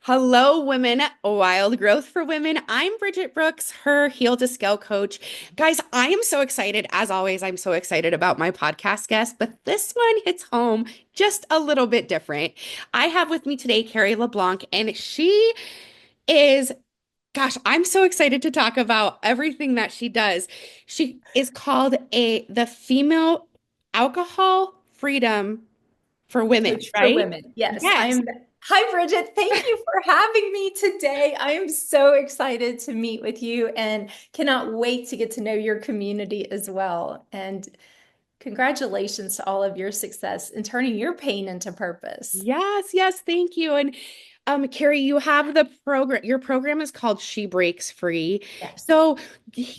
Hello, women. Wild growth for women. I'm Bridget Brooks, her heel to scale coach. Guys, I am so excited. As always, I'm so excited about my podcast guest, but this one hits home just a little bit different. I have with me today Carrie LeBlanc, and she is, gosh, I'm so excited to talk about everything that she does. She is called the female alcohol freedom for women, Coach for right? Women. Yes, I Yes. am. Hi, Bridget. Thank you for having me today. I am so excited to meet with you and cannot wait to get to know your community as well. And congratulations to all of your success in turning your pain into purpose. Yes, thank you. And Carrie, you have the program, your program is called She Breaks Free. Yes. So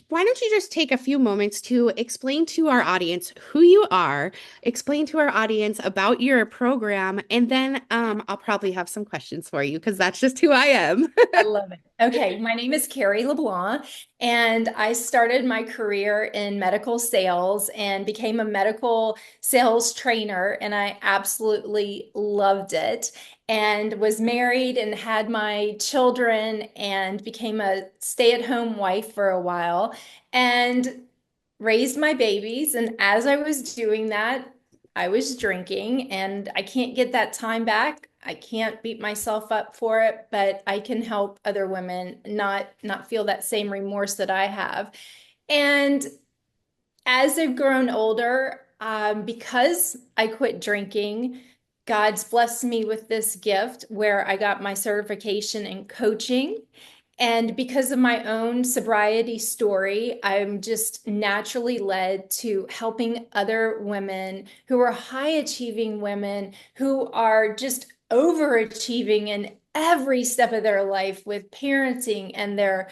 why don't you just take a few moments to explain to our audience who you are, explain to our audience about your program, and then I'll probably have some questions for you because that's just who I am. I love it. Okay, my name is Carrie LeBlanc, and I started my career in medical sales and became a medical sales trainer, and I absolutely loved it. And was married and had my children and became a stay-at-home wife for a while and raised my babies. And as I was doing that, I was drinking, and I can't get that time back. I can't beat myself up for it, but I can help other women not feel that same remorse that I have. And as I've grown older, because I quit drinking, God's blessed me with this gift where I got my certification in coaching. And because of my own sobriety story, I'm just naturally led to helping other women who are high achieving women who are just overachieving in every step of their life with parenting and their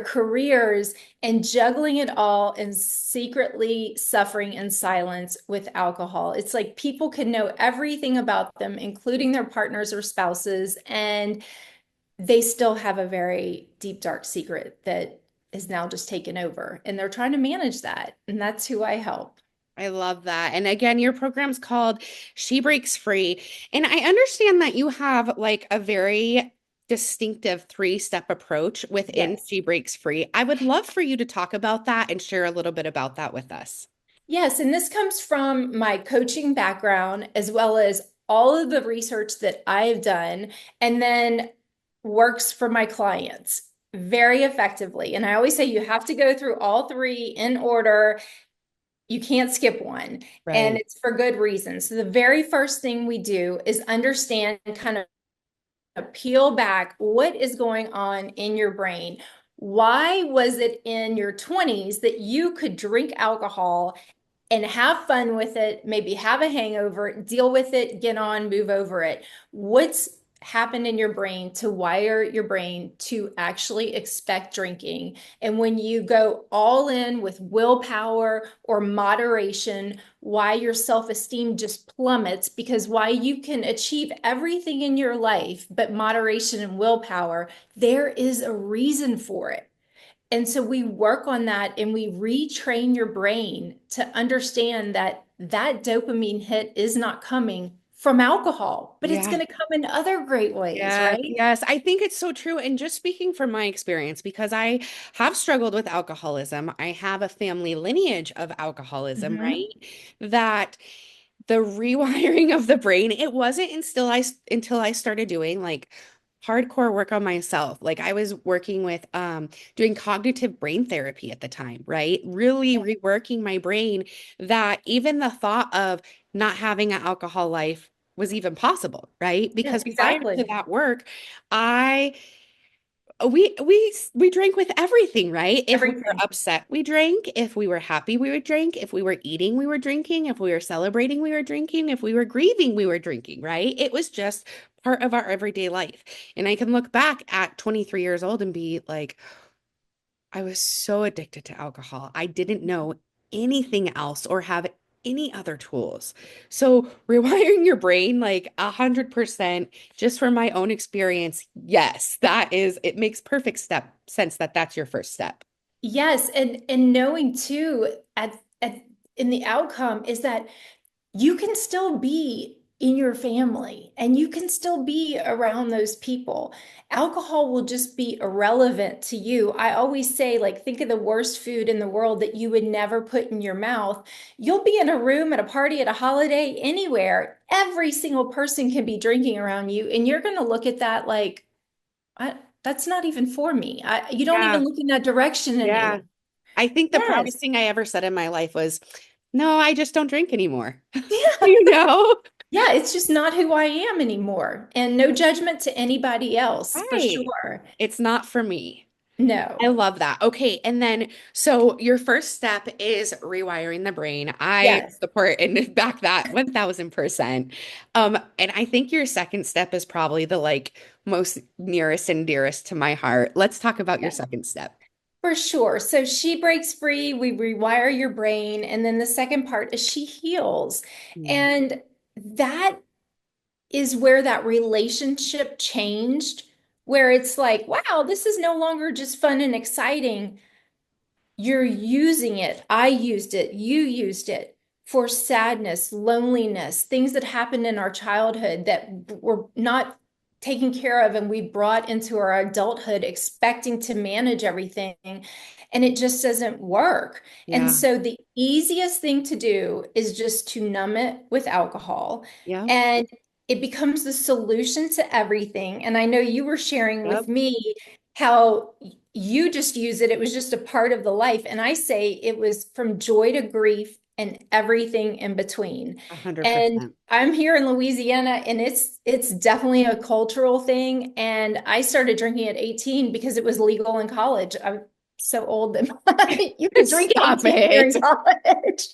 careers and juggling it all and secretly suffering in silence with alcohol. It's like people can know everything about them, including their partners or spouses, and they still have a very deep, dark secret that is now just taken over. And they're trying to manage that. And that's who I help. I love that. And again, your program's called She Breaks Free. And I understand that you have like a very distinctive three-step approach within Yes. She Breaks Free. I would love for you to talk about that and share a little bit about that with us. Yes, and this comes from my coaching background as well as all of the research that I've done and then works for my clients very effectively. And I always say you have to go through all three in order. You can't skip one, and Right. it's for good reason. So the very first thing we do is understand, kind of peel back what is going on in your brain. Why was it in your 20s that you could drink alcohol and have fun with it, maybe have a hangover, deal with it, get on, move over it? What's happened in your brain to wire your brain to actually expect drinking? And when you go all in with willpower or moderation, why your self-esteem just plummets, because why you can achieve everything in your life, but moderation and willpower, there is a reason for it. And so we work on that and we retrain your brain to understand that that dopamine hit is not coming from alcohol, but it's Yeah. going to come in other great ways, right? Yes, I think it's so true. And just speaking from my experience, because I have struggled with alcoholism, I have a family lineage of alcoholism, Hmm. right? That the rewiring of the brain, it wasn't until I started doing like hardcore work on myself. Like I was working with doing cognitive brain therapy at the time, right? Really reworking my brain that even the thought of not having an alcohol life was even possible, right? Yeah, Because prior to exactly. that work, I we drank with everything, right? If we were Everything. upset, we drank. If we were happy, we would drink. If we were eating, we were drinking. If we were celebrating, we were drinking. If we were grieving, we were drinking, right? It was just part of our everyday life. And I can look back at 23 years old and be like, I was so addicted to alcohol. I didn't know anything else or have any other tools. So rewiring your brain like 100% just from my own experience, yes, that is, it makes perfect step sense that that's your first step. Yes, and knowing too at in the outcome is that you can still be in your family, and you can still be around those people. Alcohol will just be irrelevant to you. I always say, like, think of the worst food in the world that you would never put in your mouth. You'll be in a room at a party, at a holiday, anywhere. Every single person can be drinking around you, and you're going to look at that like, that's not even for me. You don't Yeah. even look in that direction Yeah. anymore. I think the proudest Yes. thing I ever said in my life was, no, I just don't drink anymore. Yeah. You know? Yeah, it's just not who I am anymore. And no judgment to anybody else, for Right. sure. It's not for me. I No. love that. Okay. And then, so your first step is rewiring the brain. I Yes. support and back that 1000%. And I think your second step is probably the like most nearest and dearest to my heart. Let's talk about your Yeah, second step. for sure. So she breaks free, we rewire your brain. And then the second part is she heals. Mm. And that is where that relationship changed, where it's like, wow, this is no longer just fun and exciting. You're using it. I used it. You used it for sadness, loneliness, things that happened in our childhood that were not taken care of and we brought into our adulthood expecting to manage everything. And it just doesn't work. And Yeah. so the easiest thing to do is just to numb it with alcohol. Yep. And it becomes the solution to everything. And I know you were sharing with Yep. me how you just use it. It was just a part of the life. And I say it was from joy to grief and everything in between. And 100%. I'm here in Louisiana and it's definitely a cultural thing. And I started drinking at 18 because it was legal in college. I'm so old that you could drink at Stop 18 here in it. college.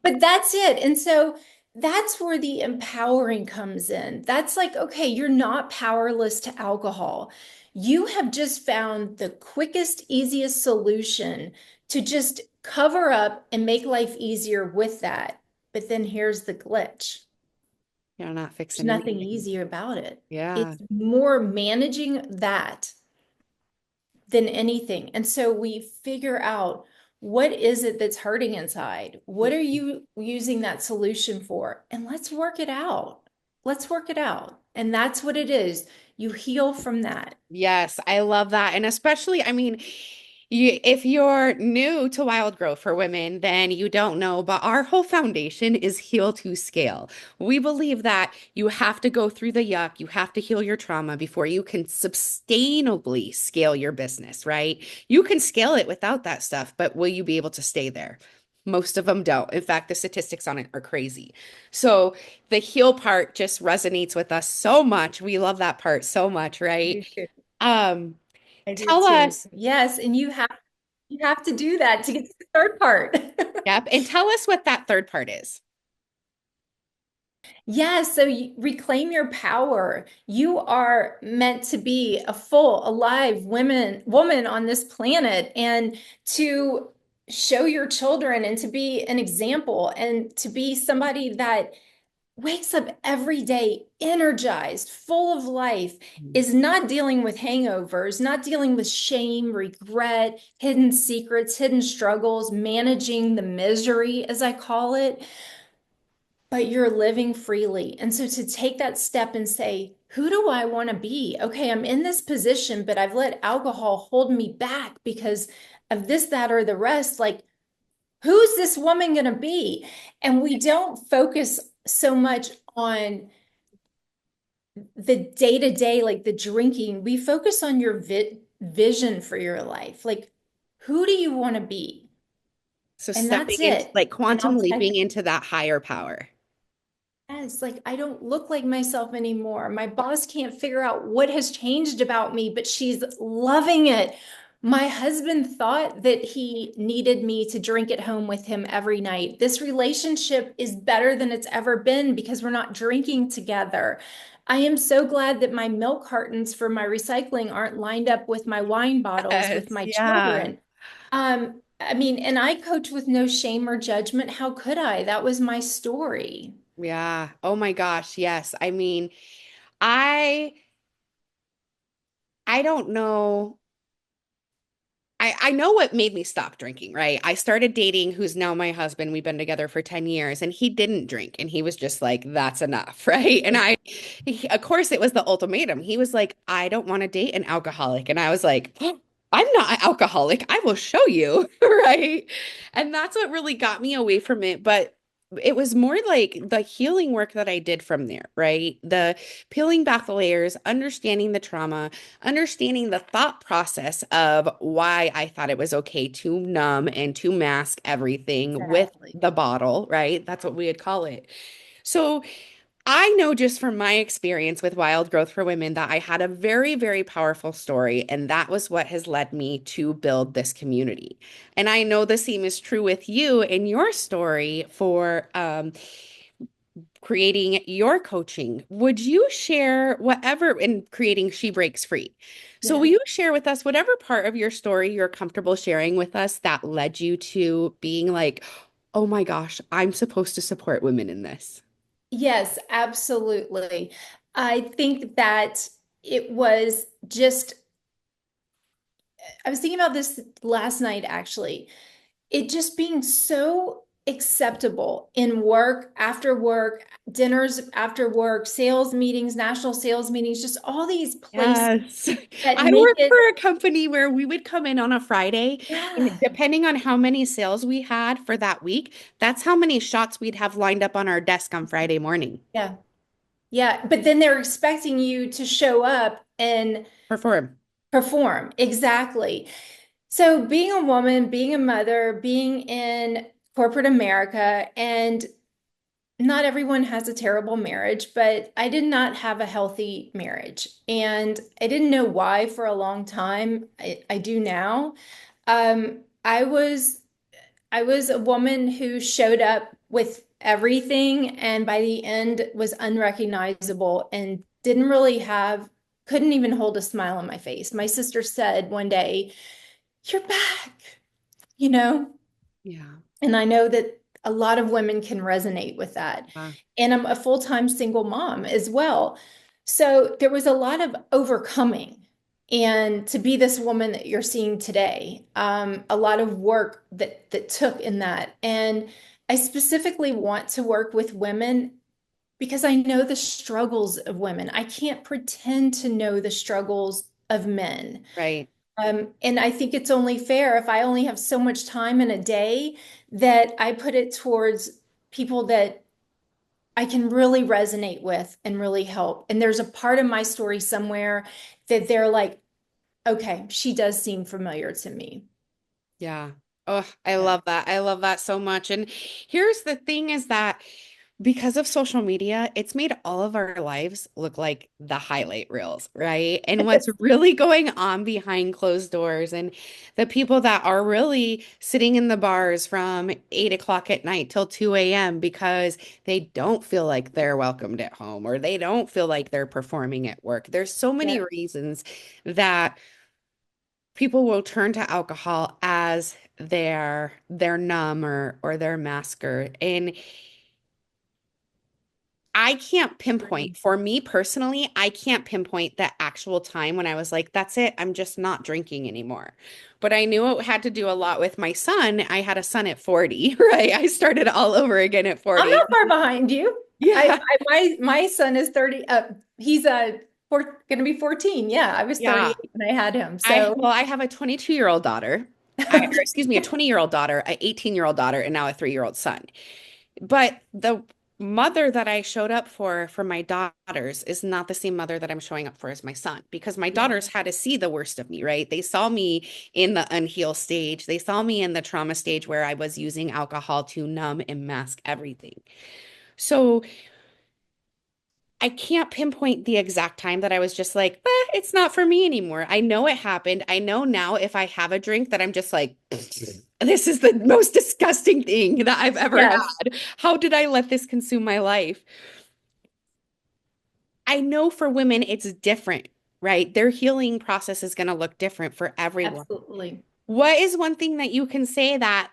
But that's it. And so that's where the empowering comes in. That's like, okay, you're not powerless to alcohol. You have just found the quickest, easiest solution to just cover up and make life easier with that. But then here's the glitch. You're not There's fixing nothing anything. easier about it. Yeah. It's more managing that than anything. And so we figure out, what is it that's hurting inside? What are you using that solution for? And let's work it out. Let's work it out. And that's what it is. You heal from that. Yes, I love that. And especially, I mean, if you're new to Wild Growth for Women, then you don't know, but our whole foundation is heal to scale. We believe that you have to go through the yuck, you have to heal your trauma before you can sustainably scale your business, right? You can scale it without that stuff, but will you be able to stay there? Most of them don't. In fact, the statistics on it are crazy. So the heal part just resonates with us so much. We love that part so much, I right? do too. Um, I do tell too. us, Yes, and you have to do that to get to the third part. yep, and tell us what that third part is. Yeah, so you reclaim your power. You are meant to be a full, alive woman on this planet and to show your children and to be an example and to be somebody that wakes up every day energized, full of life, is not dealing with hangovers, not dealing with shame, regret, hidden secrets, hidden struggles, managing the misery, as I call it, but you're living freely. And so to take that step and say, who do I want to be? Okay, I'm in this position, but I've let alcohol hold me back because of this, that, or the rest. Like, who's this woman going to be? And we don't focus so much on the day to day, like the drinking. We focus on your vision for your life. Like, who do you want to be? So And stepping that's into it. like And I'll quantum tell leaping into that higher power. Yes, like I don't look like myself anymore. My boss can't figure out what has changed about me, but she's loving it. My husband thought that he needed me to drink at home with him every night. This relationship is better than it's ever been because we're not drinking together. I am so glad that my milk cartons for my recycling aren't lined up with my wine bottles with Yes, my yeah. children. I mean, and I coach with no shame or judgment. How could I? That was my story. Yeah. Oh my gosh, yes. I mean, I I don't know. I know what made me stop drinking, right? I started dating who's now my husband. We've been together for 10 years and he didn't drink. And he was just like, that's enough, right? And of course, it was the ultimatum. He was like, I don't want to date an alcoholic. And I was like, "Oh, I'm not an alcoholic. I will show you, right? And that's what really got me away from it. But it was more like the healing work that I did from there, right? The peeling back the layers, understanding the trauma, understanding the thought process of why I thought it was okay to numb and to mask everything with Exactly. the bottle, right? That's what we would call it. So I know just from my experience with Wild Growth for Women that I had a very, very powerful story, and that was what has led me to build this community. And I know the same is true with you and your story for creating your coaching. Would you share whatever in creating She Breaks Free? So, will Yeah. you share with us whatever part of your story you're comfortable sharing with us that led you to being like, oh my gosh, I'm supposed to support women in this? Yes, absolutely. I think that it was just, I was thinking about this last night actually. It just being so acceptable in work, dinners after work, sales meetings, national sales meetings, just all these places Yes. that I make worked it, for a company where we would come in on a Friday, and yeah, depending on how many sales we had for that week, that's how many shots we'd have lined up on our desk on Friday morning. yeah, yeah. But then they're expecting you to show up and Perform. perform. Exactly. So being a woman, being a mother, being in corporate America, and not everyone has a terrible marriage, but I did not have a healthy marriage. And I didn't know why for a long time. I do now. I was a woman who showed up with everything and by the end was unrecognizable and didn't really have, couldn't even hold a smile on my face. My sister said one day, "You're back," you know? Yeah. And I know that a lot of women can resonate with that. Uh, And I'm a full-time single mom as well. So there was a lot of overcoming. And to be this woman that you're seeing today, a lot of work that took in that. And I specifically want to work with women because I know the struggles of women. I can't pretend to know the struggles of men. right. And I think it's only fair if I only have so much time in a day that I put it towards people that I can really resonate with and really help. And there's a part of my story somewhere that they're like, okay, she does seem familiar to me. Yeah. Oh, I Yeah. love that. I love that so much. And here's the thing is that because of social media, it's made all of our lives look like the highlight reels, right? And what's really going on behind closed doors and the people that are really sitting in the bars from 8 o'clock at night till 2 a.m. because they don't feel like they're welcomed at home or they don't feel like they're performing at work. There's so many Yeah. reasons that people will turn to alcohol as their numb or their masker. And I can't pinpoint for me personally, I can't pinpoint the actual time when I was like, that's it, I'm just not drinking anymore. But I knew it had to do a lot with my son. I had a son at 40, right? I started all over again at I'm 40. not far behind you. Yeah. My son is 30, he's going to be 14. Yeah, I was Yeah. 38 when I had him. So, I have a 22-year-old daughter. Or excuse me, a 20-year-old daughter, an 18-year-old daughter, and now a 3-year-old son. But the mother that I showed up for my daughters is not the same mother that I'm showing up for as my son because my yeah, daughters had to see the worst of me, right? They saw me in the unhealed stage. They saw me in the trauma stage where I was using alcohol to numb and mask everything. So I can't pinpoint the exact time that I was just like, it's not for me anymore. I know it happened. I know now if I have a drink that I'm just like, this is the most disgusting thing that I've ever yes, had. How did I let this consume my life? I know for women it's different, right? Their healing process is going to look different for everyone. absolutely. What is one thing that you can say that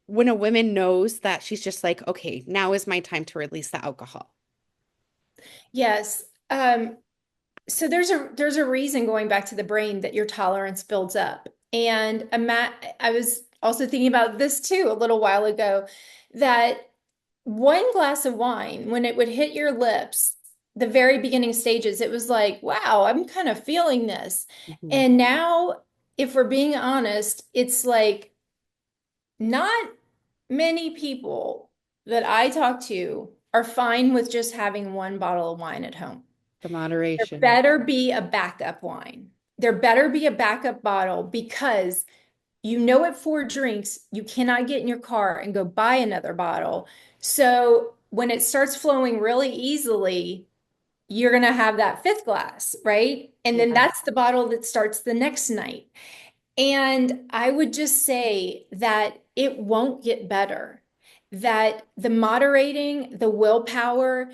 when a woman knows that she's just like, okay, now is my time to release the alcohol? Yes. So there's a reason going back to the brain that your tolerance builds up. And I was also thinking about this too a little while ago, that one glass of wine, when it would hit your lips, the very beginning stages, it was like, wow, I'm kind of feeling this. Mhm. And now, if we're being honest, it's like not many people that I talk to are fine with just having one bottle of wine at home. The There moderation. better be a backup wine. There better be a backup bottle, because you know at 4 drinks, you cannot get in your car and go buy another bottle. So when it starts flowing really easily, you're going to have that fifth glass, right? And then Yeah. that's the bottle that starts the next night. And I would just say that it won't get better, that the moderating, the willpower,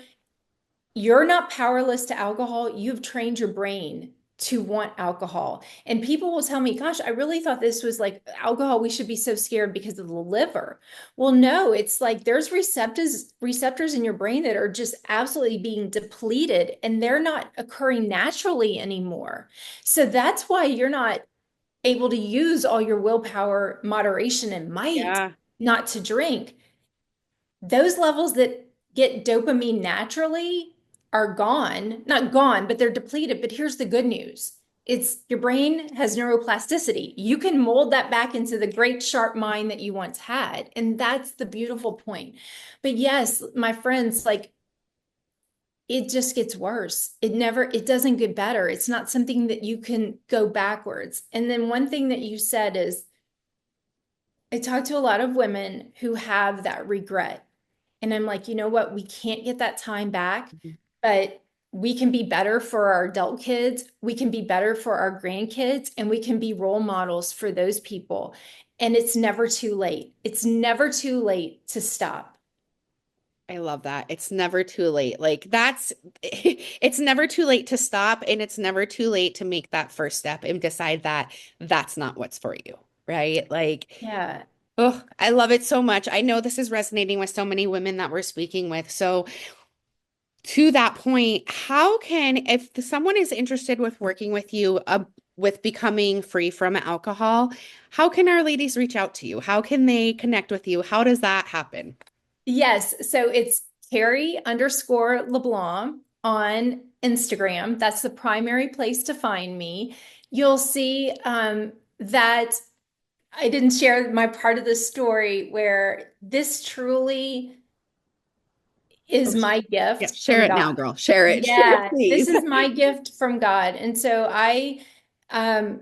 you're not powerless to alcohol. You've trained your brain to want alcohol. And people will tell me, gosh, I really thought this was like alcohol. We should be so scared because of the liver. Well, no, it's like there's receptors in your brain that are just absolutely being depleted, and they're not occurring naturally anymore. So that's why you're not able to use all your willpower, moderation, and might Yeah. not to drink. Those levels that get dopamine naturally are gone, not gone, but they're depleted. But here's the good news. It's your brain has neuroplasticity. You can mold that back into the great sharp mind that you once had. And that's the beautiful point. But yes, my friends, like, it just gets worse. It doesn't get better. It's not something that you can go backwards. And then one thing that you said is, I talk to a lot of women who have that regret. And I'm like, you know what? We can't get that time back, Mhm. but we can be better for our adult kids. We can be better for our grandkids, and we can be role models for those people. And it's never too late. It's never too late to stop. I love that. It's never too late. Like that's it's never too late to stop and it's never too late to make that first step and decide that that's not what's for you, right? Like, Yeah. oh, I love it so much. I know this is resonating with so many women that we're speaking with. So, to that point, how can, if someone is interested with working with you, with becoming free from alcohol, how can our ladies reach out to you? How can they connect with you? How does that happen? Yes. So it's Carrie_LeBlanc on Instagram. That's the primary place to find me. You'll see that I didn't share my part of the story where this truly Oh, is my yeah, gift share from it God. now, girl. Share it. Share it, Yeah, this please. is my gift from God. And so I um,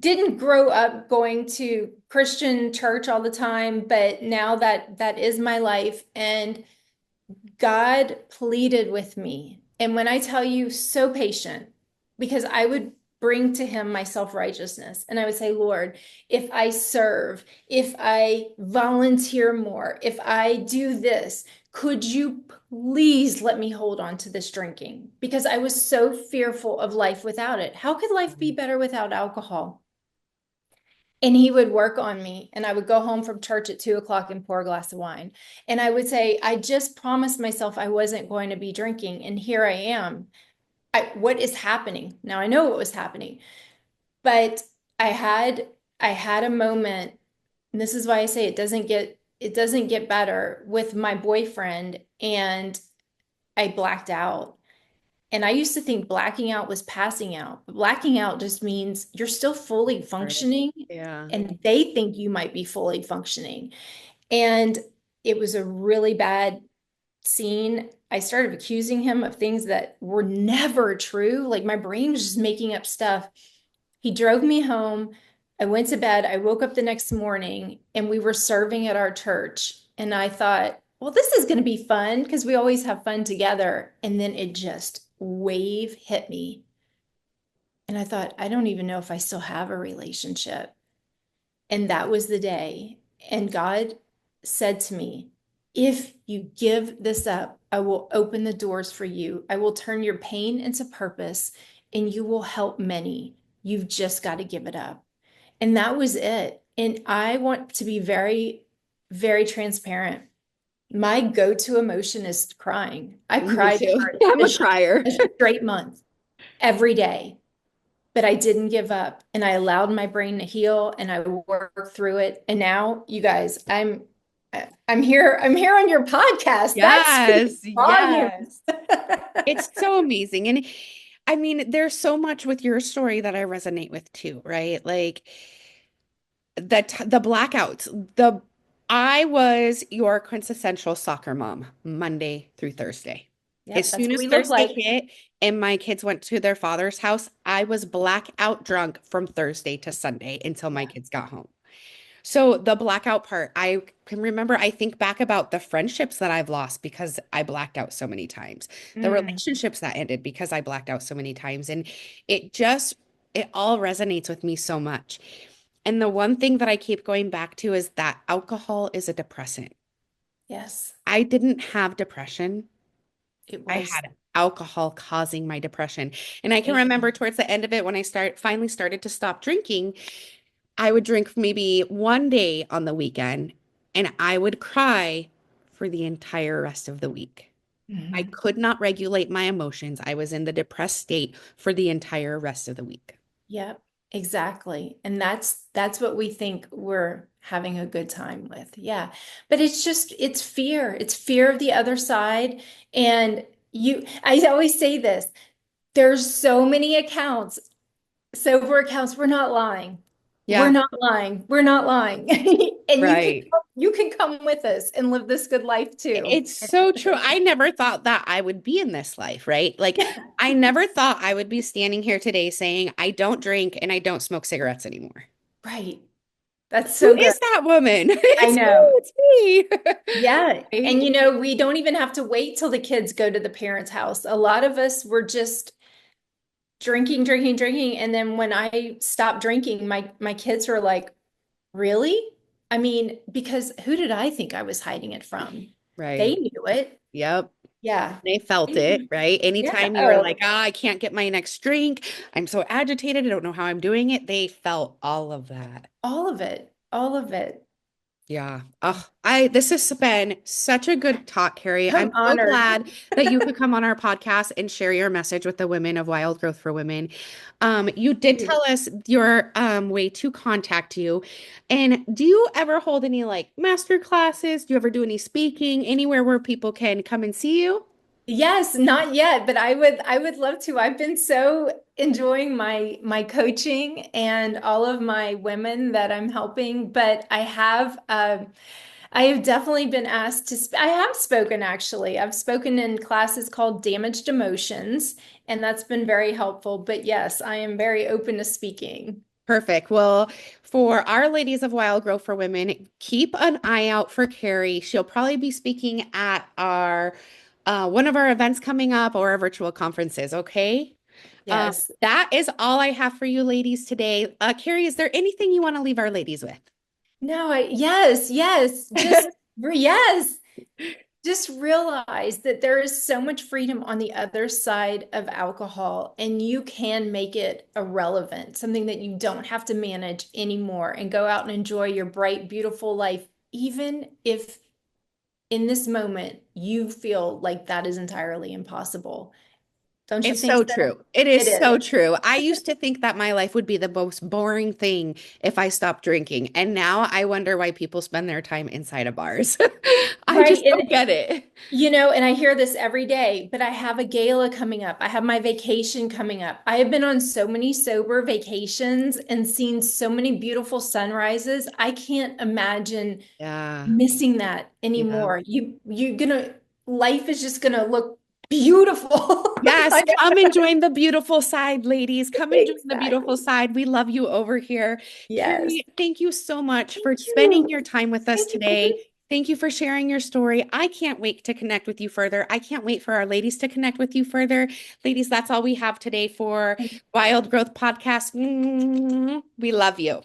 didn't grow up going to Christian church all the time, but now that is my life. And God pleaded with me. And when I tell you, so patient, because I would bring to him my self-righteousness. And I would say, Lord, if I serve, if I volunteer more, if I do this, could you please let me hold on to this drinking? Because I was so fearful of life without it. How could life be better without alcohol? And he would work on me, and I would go home from church at 2 o'clock and pour a glass of wine. And I would say, I just promised myself I wasn't going to be drinking, and here I am. What is happening? Now I know what was happening, but I had I had a moment, and this is why I say it doesn't get better, with my boyfriend, and I blacked out. And I used to think blacking out was passing out. But blacking out just means you're still fully Right. functioning, Yeah. and they think you might be fully functioning. And it was a really bad scene. I started accusing him of things that were never true. Like my brain was just making up stuff. He drove me home. I went to bed. I woke up the next morning, and we were serving at our church. And I thought, well, this is going to be fun because we always have fun together. And then it just wave hit me. And I thought, I don't even know if I still have a relationship. And that was the day. And God said to me, if you give this up, I will open the doors for you. I will turn your pain into purpose, and you will help many. You've just got to give it up. And that was it. And I want to be very, very transparent. My go-to emotion is crying. I Me cried too. for I'm a, a crier. a straight month every day. but I didn't give up and I allowed my brain to heal and I worked through it. And now, you guys, I'm here on your podcast. That's Yes, volumes. yes. It's so amazing. And I mean, there's so much with your story that I resonate with too, right? Like the blackouts, the I was your quintessential soccer mom, Monday through Thursday. Yep, As that's soon what as we look Thursday like. hit and my kids went to their father's house, I was blackout drunk from Thursday to Sunday until my Yeah. kids got home. So the blackout part, I can remember, I think back about the friendships that I've lost because I blacked out so many times, the Mm, relationships that ended because I blacked out so many times. And it just, it all resonates with me so much. And the one thing that I keep going back to is that alcohol is a depressant. yes, I didn't have depression. it I was. had alcohol causing my depression. And I can remember towards the end of it when I finally started to stop drinking, I would drink maybe one day on the weekend and I would cry for the entire rest of the week. I Mhm. could not regulate my emotions. I was in the depressed state for the entire rest of the week. Yep, exactly. And that's what we think we're having a good time with. Yeah. But it's just it's fear. It's fear of the other side. And I always say this, there's so many accounts, sober accounts, we're not lying. We're Yeah, not lying. We're not lying. And right. you can come with us and live this good life too. It's so true. I never thought that I would be in this life, right? Like, I never thought I would be standing here today saying, I don't drink and I don't smoke cigarettes anymore. Right. That's Who so good. is that woman? I It's me. know. It's me. Yeah. And Right? we don't even have to wait till the kids go to the parents' house. A lot of us were just drinking, drinking, drinking. And then when I stopped drinking, my kids were like, really? I mean, because who did I think I was hiding it from? They Right. knew it. Yep. Yeah. They felt it, right? Yeah. Anytime you were like, Oh, I can't get my next drink. I'm so agitated. I don't know how I'm doing it. They felt all of that. all of it. All of it. Yeah. Oh, this has been such a good talk, Carrie. I'm I'm so honored. glad that you could come on our podcast and share your message with the women of Wild Growth for Women. You did tell us your way to contact you. And do you ever hold any like master classes? Do you ever do any speaking anywhere where people can come and see you? Yes, not yet, but I would love to. I've been so enjoying my coaching and all of my women that I'm helping, but I have definitely been asked to I have spoken actually. I've spoken in classes called Damaged Emotions, and that's been very helpful. But yes, I am very open to speaking. Perfect. Well, for our Ladies of Wild Growth for Women, keep an eye out for Carrie. She'll probably be speaking at our one of our events coming up or our virtual conferences. Okay. Yes. That is all I have for you ladies today. Carrie, is there anything you want to leave our ladies with? No, yes, yes. Yes. Just realize that there is so much freedom on the other side of alcohol, and you can make it irrelevant, something that you don't have to manage anymore, and go out and enjoy your bright, beautiful life, even if in this moment you feel like that is entirely impossible. Don't you It's think so so? true. It It is is. so true. I used to think that my life would be the most boring thing if I stopped drinking. And now I wonder why people spend their time inside of bars. I Right. just And don't get it. And I hear this every day, but I have a gala coming up. I have my vacation coming up. I have been on so many sober vacations and seen so many beautiful sunrises. I can't imagine Yeah. missing that Yeah. anymore. Life is just gonna look beautiful. Yes, I come know. and join the beautiful side, ladies. Come and join the beautiful Exactly. side. We love you over here. Yes. Carrie, thank you so much for Thank spending you. your time with us Thank you. today. Thank you for sharing your story. I can't wait to connect with you further. I can't wait for our ladies to connect with you further. Ladies, that's all we have today for Wild Growth Podcast. We love you.